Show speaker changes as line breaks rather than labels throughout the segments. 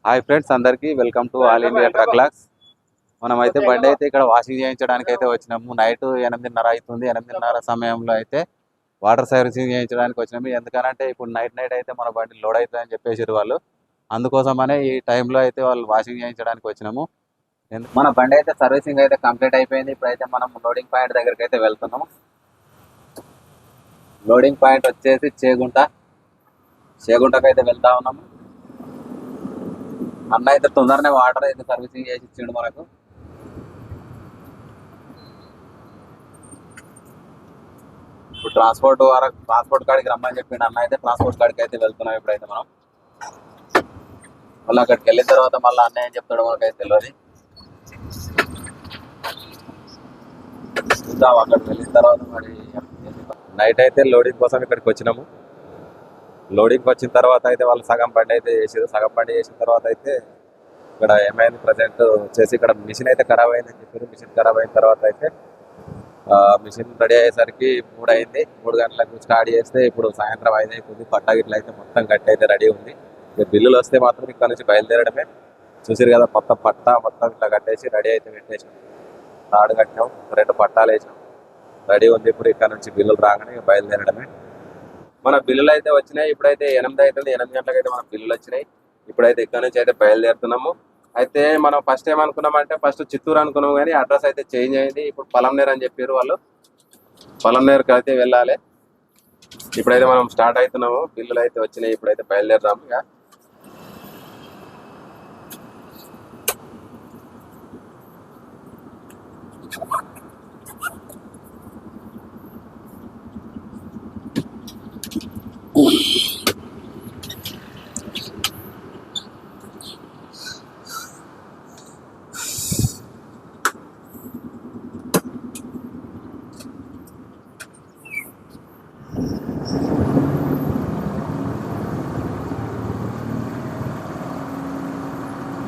Hi friends, అందరికీ welcome to all India truck lakhs. మనమైతే బండి అయితే ఇక్కడ వాషింగ్ చేయించడానికి అయితే వచ్చినాము. నైట్ 8:30 అవుతుంది. 8:30 సమయంలో అయితే వాటర్ సర్వీసింగ్ చేయించడానికి వచ్చినాము. ఎందుకనంటే ఇప్పుడు నైట్ అయితే మన బండి లోడ్ అవుతుందని చెప్పేసారు వాళ్ళు. అందుకోసమనే ఈ టైంలో అయితే వాళ్ళు వాషింగ్ చేయించడానికి వచ్చినాము. మన బండి అయితే సర్వీసింగ్ అయితే కంప్లీట్ అయిపోయింది. ఇప్పుడైతే మనం లోడింగ్ పాయింట్ దగ్గరికి అయితే వెళ్తున్నాము. లోడింగ్ పాయింట్ వచ్చేసి చేగుంటకు అయితే వెళ్తా ఉన్నాము. అన్న అయితే తొందరనే వాటర్ అయితే సర్వీసింగ్ చేసి ఇచ్చిండు మనకు. ఇప్పుడు ట్రాన్స్పోర్ట్ కాడికి రమ్మని చెప్పిండు అన్న. అయితే ట్రాన్స్పోర్ట్ కాడికి అయితే వెళ్తున్నాం. ఇప్పుడైతే మనం మళ్ళీ అక్కడికి వెళ్ళిన తర్వాత మళ్ళీ అన్న ఏం చెప్తాడో మనకైతే తెలియదు. చూద్దాం అక్కడికి వెళ్ళిన తర్వాత మరి. నైట్ అయితే లోడింగ్ కోసం ఇక్కడికి వచ్చినాము. లోడింగ్కి వచ్చిన తర్వాత అయితే వాళ్ళు సగం బండి అయితే చేసారు. సగం బండి చేసిన తర్వాత అయితే ఇక్కడ ఏమైంది ప్రజెంట్ వచ్చేసి ఇక్కడ మిషన్ అయితే ఖరాబ్ అయిందని చెప్పారు. మిషన్ ఖరాబ్ అయిన తర్వాత అయితే మిషన్ రెడీ అయ్యేసరికి 3 అయింది. 3 గంటలకు స్టార్ట్ చేస్తే ఇప్పుడు సాయంత్రం 5 అయిపోయింది. పట్టా గిట్ల అయితే మొత్తం గట్టి అయితే రెడీ ఉంది. ఇక బిల్లులు వస్తే మాత్రం ఇక్కడ నుంచి బయలుదేరడమే. చూసారు కదా, మొత్తం పట్టా మొత్తం ఇట్లా కట్టేసి రెడీ అయితే పెట్టేసాం. తాడు కట్టినాం, 2 పట్టాలు వేసాం, రెడీ ఉంది. ఇప్పుడు ఇక్కడ నుంచి బిల్లులు రాగానే బయలుదేరడమే. మన బిల్లులు అయితే వచ్చినాయి. ఇప్పుడైతే 8 అవుతుంది. 8 గంటలకు అయితే మన బిల్లులు వచ్చినాయి. ఇప్పుడైతే ఇక్కడ నుంచి అయితే బయలుదేరుతున్నాము. అయితే మనం ఫస్ట్ ఏమనుకున్నామంటే ఫస్ట్ చిత్తూరు అనుకున్నాం, కానీ అడ్రస్ అయితే చేంజ్ అయింది. ఇప్పుడు పలంనేరు అని చెప్పారు వాళ్ళు. పలంనేరుకి అయితే వెళ్ళాలి. ఇప్పుడైతే మనం స్టార్ట్ అవుతున్నాము. బిల్లులు అయితే వచ్చినాయి. ఇప్పుడైతే బయలుదేరదాము. ఇక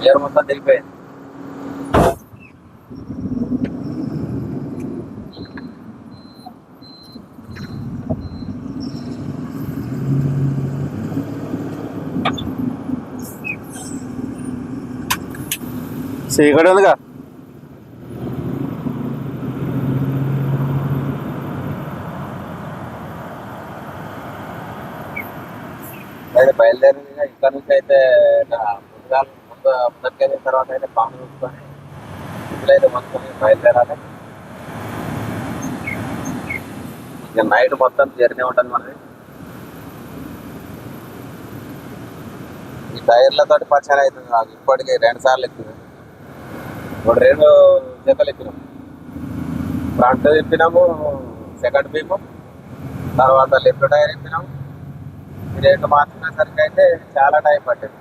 ఇయర్ మొత్తం తెలిపోయింది. చీకటి ఉందిగా. అయితే బయలుదేరింది. ఇక్కడ నుంచి అయితే ముందుకెళ్ళిన తర్వాత అయితే పాము చూసుకొని ఇట్లయితే మొత్తం బయలుదేరాలి. ఇక నైట్ మొత్తం జర్నీ ఉంటుంది మనది. ఈ టైర్లతోటి పచ్చని అవుతుంది నాకు. ఇప్పటికీ 2 సార్లు ఎక్కినాం. ఇప్పుడు 2 జతలు ఎక్కినాం. ఫ్రంట్ తిప్పినాము, సెకండ్ బీము, తర్వాత లెఫ్ట్ టైర్ ఎక్కినాము. ఈ 2 మార్చుకునేసరికి అయితే చాలా టైం పట్టింది.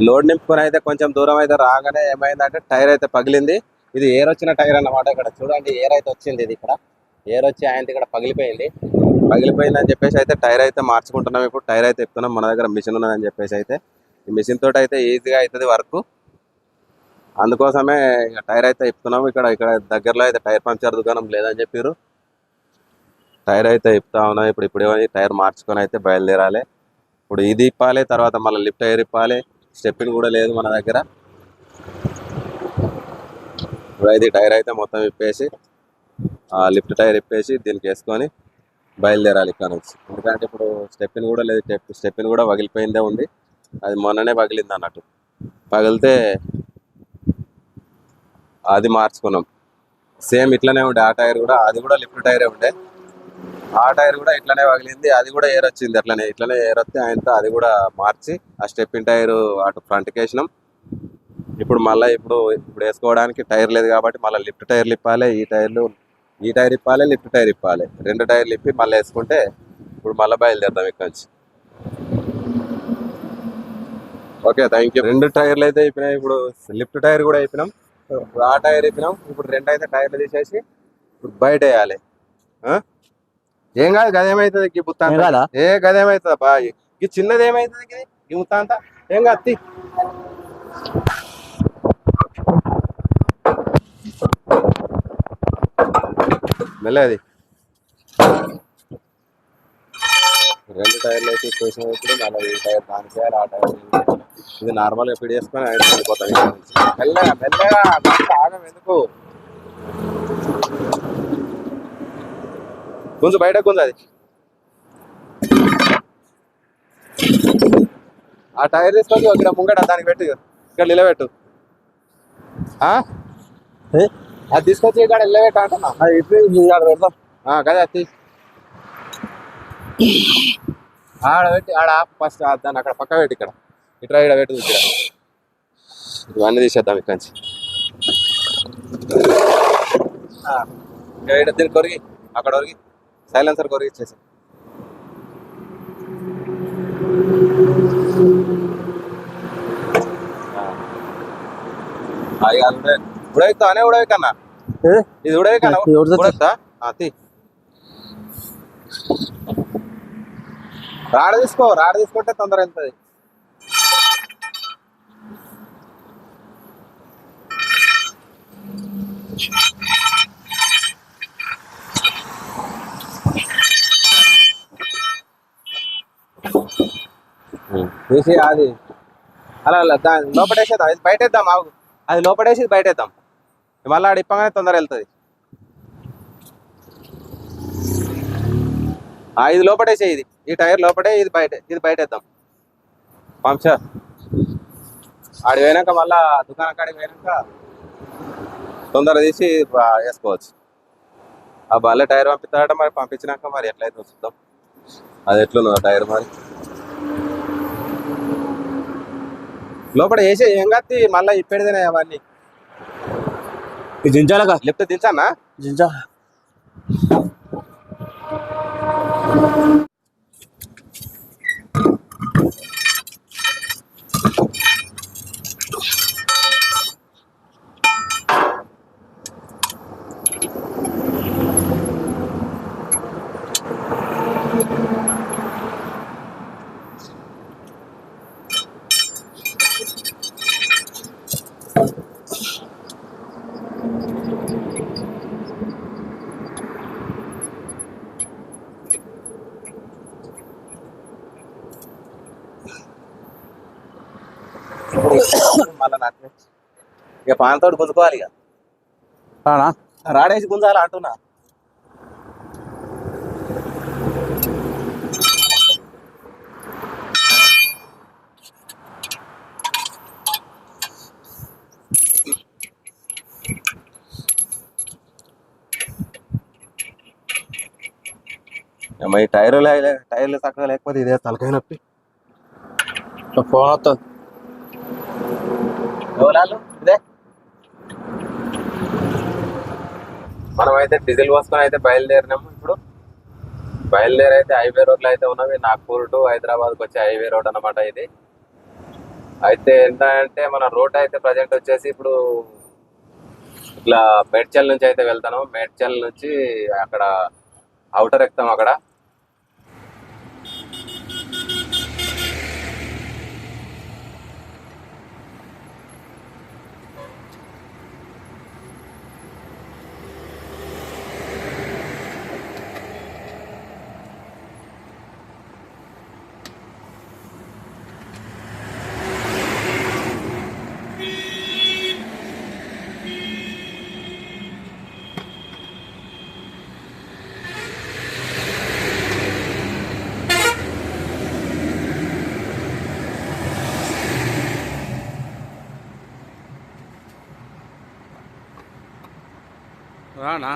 లోడ్ నింపుకొని అయితే కొంచెం దూరం అయితే రాగానే ఏమైందంటే టైర్ అయితే పగిలింది. ఇది ఎయిర్ వచ్చిన టైర్ అన్నమాట. ఇక్కడ చూడండి, ఎయిర్ అయితే వచ్చింది. ఇది ఇక్కడ ఎయిర్ వచ్చి ఆయన ఇక్కడ పగిలిపోయింది అని చెప్పేసి అయితే టైర్ అయితే మార్చుకుంటున్నాం. ఇప్పుడు టైర్ అయితే చెప్తున్నాం. మన దగ్గర మిషన్ ఉన్నదని చెప్పేసి అయితే ఈ మిషన్ తోటి అయితే ఈజీగా అవుతుంది వర్క్. అందుకోసమే ఇక టైర్ అయితే ఇప్పుతున్నాము. ఇక్కడ దగ్గరలో అయితే టైర్ పంక్చర్ దుకాణం లేదని చెప్పారు. టైర్ అయితే ఇప్పుతా ఉన్నాం. ఇప్పుడు టైర్ మార్చుకొని అయితే బయలుదేరాలి. ఇప్పుడు ఇది ఇప్పాలి, తర్వాత మళ్ళీ లిఫ్ట్ టైర్ ఇప్పాలి. స్టెప్పిన్ కూడా లేదు మన దగ్గర. ఇప్పుడైతే టైర్ అయితే మొత్తం ఇప్పేసి లిఫ్ట్ టైర్ ఇప్పేసి దీనికి వేసుకొని బయలుదేరాలి ఇక్కడ నుంచి. ఎందుకంటే ఇప్పుడు స్టెప్పిన్ కూడా లేదు. స్టెప్పిన్ కూడా పగిలిపోయిందే ఉంది. అది మొన్ననే పగిలింది అన్నట్టు. పగిలితే అది మార్చుకున్నాం. సేమ్ ఇట్లనే ఉండే ఆ టైర్ కూడా. అది కూడా లిఫ్ట్ టైరే ఉండే. ఆ టైర్ కూడా ఇట్లనే పగిలింది. అది కూడా ఎయిర్ వచ్చింది. ఇట్లనే ఎయిర్ వస్తే ఆయనతో అది కూడా మార్చి ఆ స్టెప్పిన్ టైర్ అటు ఫ్రంట్కి వేసినాం. ఇప్పుడు మళ్ళీ ఇప్పుడు వేసుకోవడానికి టైర్ లేదు కాబట్టి మళ్ళీ లిఫ్ట్ టైర్లు ఇప్పాలి. ఈ టైర్ ఇప్పాలి, లిఫ్ట్ టైర్ ఇప్పాలి. 2 టైర్లు ఇప్పి మళ్ళీ వేసుకుంటే ఇప్పుడు మళ్ళీ బయలుదేరుతాం ఇక్కడ నుంచి. Okay, thank you. 2 టైర్లు అయితే ఇప్పినాయి. ఇప్పుడు లిఫ్ట్ టైర్ కూడా ఇప్పినాం. ఇప్పుడు ఆ టైర్ ఇప్పినాం. ఇప్పుడు 2 అయితే టైర్లు తీసేసి ఇప్పుడు బయట వేయాలి. ఆ? ఏం కాదు గదేమవుతుంది ఈ బుత్త
ఏం కాదా?
ఏ గదేమవుతుందా బా ఈ చిన్నది ఏమవుతుంది ఈ ముత్త అంతా ఏం కాదు తీ. మెల్లది 2 టైర్లు అయితే చూసినప్పుడు మళ్ళీ ఈ టైర్ దానికి వేయాలి, ఆ టైర్ దీనికి వేయాలి. ఇది నార్మల్గా ఫిట్ చేసుకొని అయితే వెళ్ళిపోతాను ఇక్కడ నుంచి. మెల్లగా మెల్లగా ఆగం ఎందుకు గుంజు బయట గుంజు అది. ఆ టైర్ తీసుకొని ఇక్కడ ముంగట దానికి పెట్టు, ఇక్కడ నిలబెట్టు. అది తీసుకొచ్చి ఇక్కడ నిలబెట్టు అంటున్నా.
పెడతాం.
కదా అది ఆడ పెట్టి ఆడ ఫస్ట్ దాన్ని అక్కడ పక్క పెట్టి ఇక్కడ ఇట్లా ఇక్కడ పెట్టు. ఇక్కడ ఇవన్నీ తీసేద్దాం ఇక్కడ నుంచి. ఇక్కడ దీన్ని కొరిగి అక్కడ కొరిగి సైలెన్సర్ కొరిగి ఇచ్చేసి ఉడవిస్తా అనే ఉడవి కన్నా ఇది ఉడవి కన్నా ఉడవుతా తీ. రాడ తీసుకో, రాడ తీసుకుంటే తొందర వెళ్తుంది. తీసి అది అలా దాని లోపడేసేద్దాం, ఇది బయటేద్దాం. అది లోపడేసి ఇది బయటేద్దాం, మళ్ళీ ఆడ ఇప్పగానే తొందర వెళ్తుంది. ఇది లోపడేసే, ఇది ఈ టైర్ లోపడే, ఇది బయటేద్దాం. పంప్చర్ ఆడి పోయినాక మళ్ళా దుకాణం కాడికి పోయినాక తొందర తీసి వేసుకోవచ్చు. ఆ మళ్ళీ టైర్ పంపిస్తాడట, మరి పంపించినాక మరి ఎట్లయితే చూద్దాం అది ఎట్లున్నదో టైర్. మరి లోపల వేసే ఏం కాదు, మళ్ళీ ఇప్పటిదేనే అవన్నీ
దించాలక
లేకపోతే దించానా
దించా.
మళ్ళా నాకు ఇక పానతోటి గుంజుకోవాలి. ఇక రాడేసి గుంజాలి అంటున్నా. ఈ టైర్లు చక్కగా లేకపోతే ఇదే తలకాయ నొప్పి.
ఫోన్ వస్తుంది.
ఎవరాలు ఇదే మనమైతే డీజిల్ పోసుకొని అయితే బయలుదేరినాము. ఇప్పుడు బయలుదేరి అయితే హైవే రోడ్లు అయితే ఉన్నవి. నాగ్పూర్ టు హైదరాబాద్కి వచ్చే హైవే రోడ్ అన్నమాట ఇది. అయితే ఏంటంటే మన రోడ్ అయితే ప్రజెంట్ వచ్చేసి ఇప్పుడు ఇట్లా మేడ్చల్ నుంచి అయితే వెళ్తాను. మేడ్చల్ నుంచి అక్కడ అవుటర్ ఎక్కుతాం. అక్కడ
రానా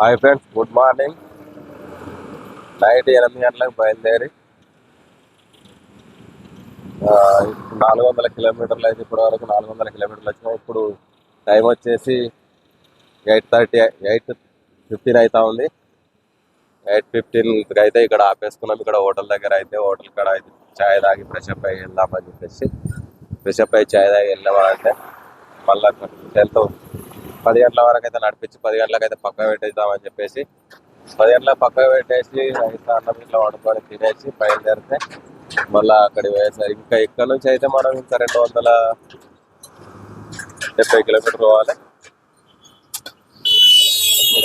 hi friends, good morning. Night 8 గంటలకు బయలుదేరి ఇప్పుడు 400 కిలోమీటర్లు అయితే ఇప్పటి వరకు 400 కిలోమీటర్లు వచ్చినాయి. ఇప్పుడు టైం వచ్చేసి 8:15 అవుతా ఉంది. 8:15 అయితే ఇక్కడ ఆపేసుకున్నాం. ఇక్కడ హోటల్ దగ్గర అయితే హోటల్ కాడ అయితే ఛాయ్ తాగి ఫ్రెష్ అప్ అయ్యి వెళ్దామని చెప్పేసి ఛాయ్ తాగి వెళ్ళామంటే మళ్ళీ 10 గంటల వరకు అయితే నడిపించి 10 గంటలకు అయితే పక్క పెట్టేద్దామని చెప్పేసి 10 గంటలకు పక్క పెట్టేసి రైస్ అన్నం ఇట్లా వండుకొని తినేసి బయలుదేరితే మళ్ళీ అక్కడికి పోయేసరికి ఇంకా ఇక్కడ నుంచి అయితే మనం ఇంకా 270 కిలోమీటర్లు పోవాలి.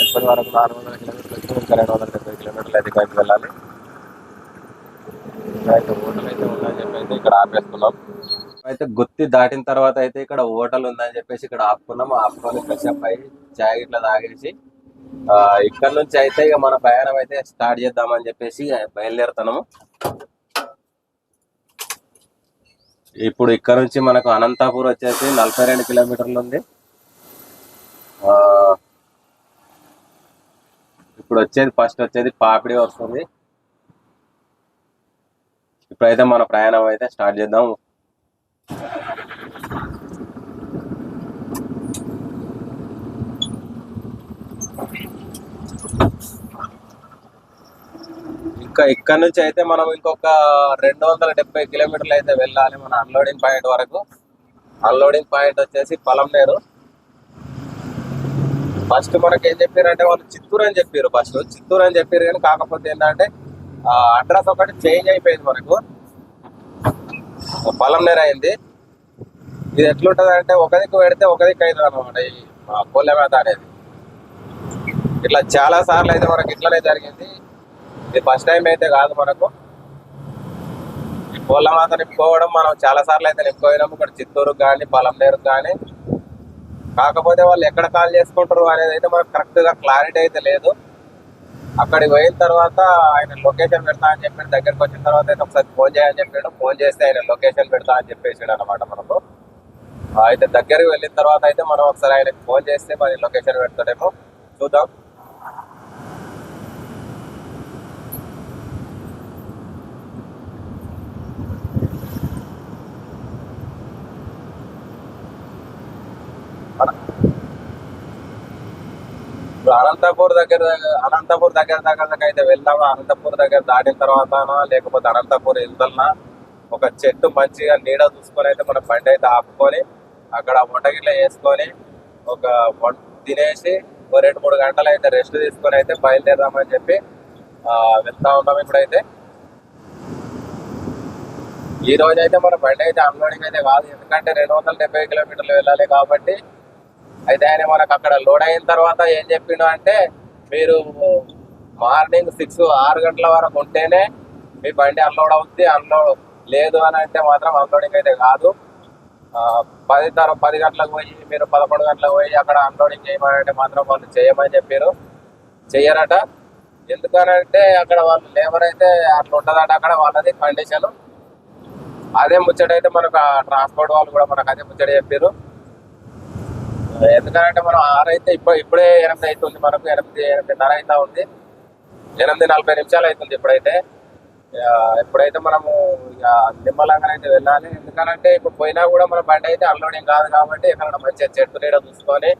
ఇప్పటి వరకు 400 కిలోమీటర్లు వచ్చి ఇంకా 270 కిలోమీటర్లు అయితే ఇక్కడికి వెళ్ళాలి. అయితే హోటల్ అయితే ఉందని చెప్పి అయితే ఇక్కడ ఆపేసుకున్నాం. అయితే గుత్తి దాటిన తర్వాత అయితే ఇక్కడ హోటల్ ఉందని చెప్పేసి ఇక్కడ ఆపుకొని ఫ్రెష్ అప్ అయ్యి చాయ్ ఇట్లా తాగేసి ఇక్కడ నుంచి అయితే ఇక మన ప్రయాణం అయితే స్టార్ట్ చేద్దామని చెప్పేసి బయలుదేరుతున్నాము. ఇప్పుడు ఇక్కడ నుంచి మనకు అనంతపూర్ వచ్చేసి 42 కిలోమీటర్లు ఉంది. ఇప్పుడు ఫస్ట్ వచ్చేది పాపిడి వస్తుంది. ఇప్పుడైతే మన ప్రయాణం అయితే స్టార్ట్ చేద్దాం. ఇంకా ఇక్కడ నుంచి అయితే మనం ఇంకొక 270 కిలోమీటర్లు అయితే వెళ్ళాలి మన అన్లోడింగ్ పాయింట్ వరకు. అన్లోడింగ్ పాయింట్ వచ్చేసి పొలంనేరు. ఫస్ట్ మనకి ఏం చెప్పారంటే వాళ్ళు చిత్తూరు అని చెప్పారు. చిత్తూరు అని చెప్పారు కానీ కాకపోతే ఏంటంటే అడ్రస్ ఒకటి చేంజ్ అయిపోయింది. మనకు పొలంనేరు అయింది. ఇది ఎట్లుంటది అంటే ఒక దిక్కు పెడితే ఒక దిక్కు అవుతుంది అనమాట ఈ కోళ్ళమేత అనేది. ఇట్లా చాలా సార్లు అయితే మనకి ఇట్లనే జరిగింది. ఇది ఫస్ట్ టైం అయితే కాదు మనకు. ఈ కోళ్ళమాత నింపుకోవడం మనం చాలా సార్లు అయితే నింపుకోయినాము ఇక్కడ చిత్తూరు కానీ పొలంనేరుకు కానీ. కాకపోతే వాళ్ళు ఎక్కడ కాల్ చేసుకుంటారు అనేది అయితే మనకు కరెక్ట్గా క్లారిటీ అయితే లేదు. అక్కడికి పోయిన తర్వాత ఆయన లొకేషన్ పెడతా అని చెప్పాడు. దగ్గరికి వచ్చిన తర్వాత అయితే ఒకసారి ఫోన్ చేయని చెప్పాడు. ఫోన్ చేస్తే ఆయన లొకేషన్ పెడతా అని చెప్పేసాడు అనమాట మనకు. అయితే దగ్గరికి వెళ్ళిన తర్వాత అయితే మనం ఒకసారి ఆయనకి ఫోన్ చేస్తే మరి లొకేషన్ పెడతాడేమో చూద్దాం. ఇప్పుడు అనంతపూర్ దగ్గర అయితే వెళ్దామా? అనంతపూర్ దగ్గర దాటిన తర్వాత లేకపోతే అనంతపూర్ వెళ్తున్నా ఒక చెట్టు మంచిగా నీడ చూసుకొని అయితే మన బండి అయితే ఆపుకొని అక్కడ వంటగిట్ల వేసుకొని ఒక తినేసి ఒక 2-3 గంటలు అయితే రెస్ట్ తీసుకొని అయితే బయలుదేరదామని చెప్పి వెళ్తా ఉన్నాం. ఇప్పుడైతే ఈ రోజు అయితే మన బండి అయితే అన్లోడింగ్ అయితే కాదు, ఎందుకంటే 270 కిలోమీటర్లు వెళ్ళాలి కాబట్టి. అయితే ఆయన మనకు అక్కడ లోడ్ అయిన తర్వాత ఏం చెప్పిండు అంటే మీరు మార్నింగ్ 6 గంటల వరకు ఉంటేనే మీ బండి అన్లోడ్ అవుతుంది. అన్లోడ్ లేదు అని అంటే మాత్రం అన్లోడింగ్ అయితే కాదు. 10 గంటలకు పోయి మీరు 11 గంటలకు పోయి అక్కడ అన్లోడింగ్ చేయమంటే మాత్రం వాళ్ళు చేయమని చెప్పారు. చెయ్యరట. ఎందుకనంటే అక్కడ వాళ్ళు లేబర్ అయితే అట్లా ఉంటుందట అక్కడ వాళ్ళది కండిషన్. అదే ముచ్చట అయితే మనకు ట్రాన్స్పోర్ట్ వాళ్ళు కూడా మనకు అదే ముచ్చట చెప్పారు. ఎందుకంటే మనం 6 అయితే ఇప్పుడే 8 అవుతుంది. మనకు 8:30 అవుతా ఉంది. 8:40 అవుతుంది ఇప్పుడైతే మనము ఇక నిమ్మలంగా అయితే వెళ్ళాలి. ఎందుకనంటే ఇప్పుడు పోయినా కూడా మన బండి అయితే అన్లోడింగ్ కాదు కాబట్టి ఎక్కడ మంచిగా చెట్టు నీడ చూసుకొని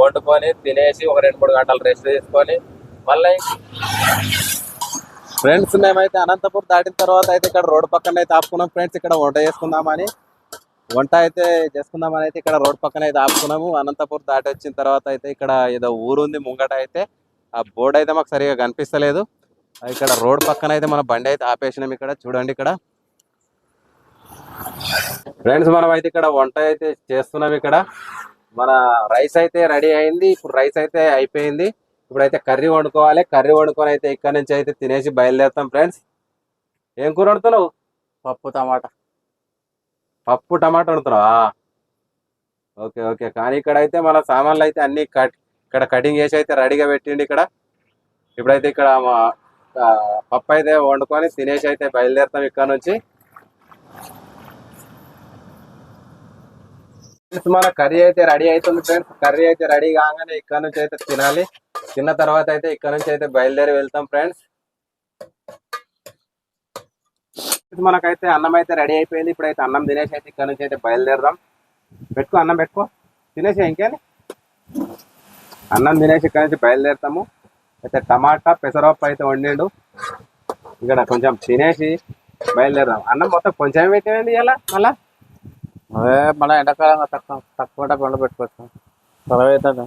వండుకొని తినేసి ఒక 2-3 గంటలు రెస్ట్ తీసుకొని మళ్ళీ ఫ్రెండ్స్ మేమైతే అనంతపూర్ దాటిన తర్వాత అయితే ఇక్కడ రోడ్డు పక్కన అయితే ఆపుకున్నాం ఫ్రెండ్స్. ఇక్కడ వంట చేసుకుందామని అయితే ఇక్కడ రోడ్ పక్కన అయితే ఆపుకున్నాము. అనంతపూర్ దాటి వచ్చిన తర్వాత అయితే ఇక్కడ ఏదో ఊరుంది ముంగట. అయితే ఆ బోర్డు అయితే మాకు సరిగా కనిపిస్తలేదు. ఇక్కడ రోడ్ పక్కన అయితే మన బండి అయితే ఆపేసినాం. ఇక్కడ చూడండి. ఇక్కడ ఫ్రెండ్స్ మనం అయితే ఇక్కడ వంట అయితే చేస్తున్నాం. ఇక్కడ మన రైస్ అయితే రెడీ అయింది. ఇప్పుడు రైస్ అయితే అయిపోయింది. ఇప్పుడైతే కర్రీ వండుకోవాలి. కర్రీ వండుకొని అయితే ఇక్కడ నుంచి అయితే తినేసి బయలుదేరుతాం ఫ్రెండ్స్. ఏం కూర వండుతున్నావు?
పప్పు టమాటా
వండుతున్నావా? Okay okay. కానీ ఇక్కడ అయితే మన సామాన్లు అయితే అన్ని ఇక్కడ కటింగ్ చేసి అయితే రెడీగా పెట్టిండి. ఇప్పుడైతే ఇక్కడ పప్పు అయితే వండుకొని తినేసి అయితే బయలుదేరుతాం ఇక్కడ నుంచి. మన కర్రీ అయితే రెడీ అవుతుంది ఫ్రెండ్స్. కర్రీ అయితే రెడీ కాగానే ఇక్కడ నుంచి అయితే తినాలి. తిన్న తర్వాత అయితే ఇక్కడ నుంచి అయితే బయలుదేరి వెళ్తాం ఫ్రెండ్స్. మనకైతే అన్నం అయితే రెడీ అయిపోయింది. ఇప్పుడైతే అన్నం తినేసి అయితే ఇక్కడ నుంచి అయితే బయలుదేరదాం. పెట్టుకో అన్నం పెట్టుకో, తినేసి ఇంకేని అన్నం తినేసి ఇక్కడ నుంచి బయలుదేరుతాము. అయితే టమాటా పెసరపప్పు అయితే వండిండు. ఇక్కడ కొంచెం తినేసి బయలుదేరదాం. అన్నం మొత్తం కొంచెం పెట్టేది ఇలా మళ్ళా
అదే మళ్ళీ ఎండాకాలంగా తక్కువ పండు పెట్టుకోవచ్చు. త్వరగా అవుతుంది.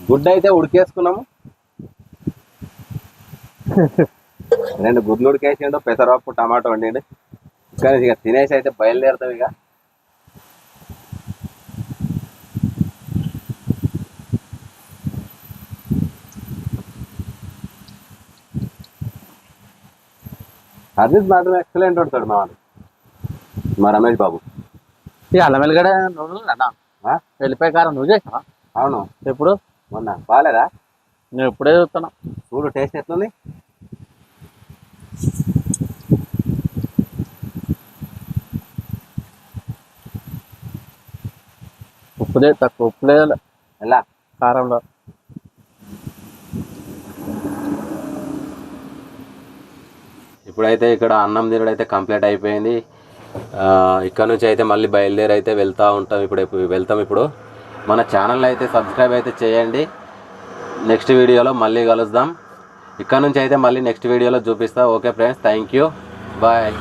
గుడ్డు అయితే ఉడికేసుకున్నాము. 2 గుడ్లు ఉడికేసిండు, పెసరపప్పు టమాటో వండిండు. ఇక్కడ ఇక తినేసి అయితే బయలుదేరుతాం. ఇక హర్షిత్ మాత్రం ఎక్సలెంట్ ఉంటాడు మా రమేష్ బాబు.
ఇక అల్లం వెల్లిగడ్డ నువ్వు అన్న వెళ్ళిపోయి కారం నువ్వు చేసావా?
అవును,
ఎప్పుడు?
మొన్న బాగాలేదా?
నేను ఇప్పుడే చూస్తున్నా.
చూడు టేస్ట్ ఎట్లుంది.
ఉప్పు లేదు
ఎలా
కారంలో.
ఇప్పుడైతే ఇక్కడ అన్నం తినడం అయితే కంప్లీట్ అయిపోయింది. ఇక్కడ నుంచి అయితే మళ్ళీ బయలుదేరి అయితే వెళ్తూ ఉంటాం. ఇప్పుడు మన ఛానల్ అయితే సబ్స్క్రైబ్ అయితే చేయండి. నెక్స్ట్ వీడియోలో మళ్ళీ కలుద్దాం. ఇక్కడ నుంచి అయితే మళ్ళీ నెక్స్ట్ వీడియోలో చూపిస్తా. Okay friends, thank you, bye.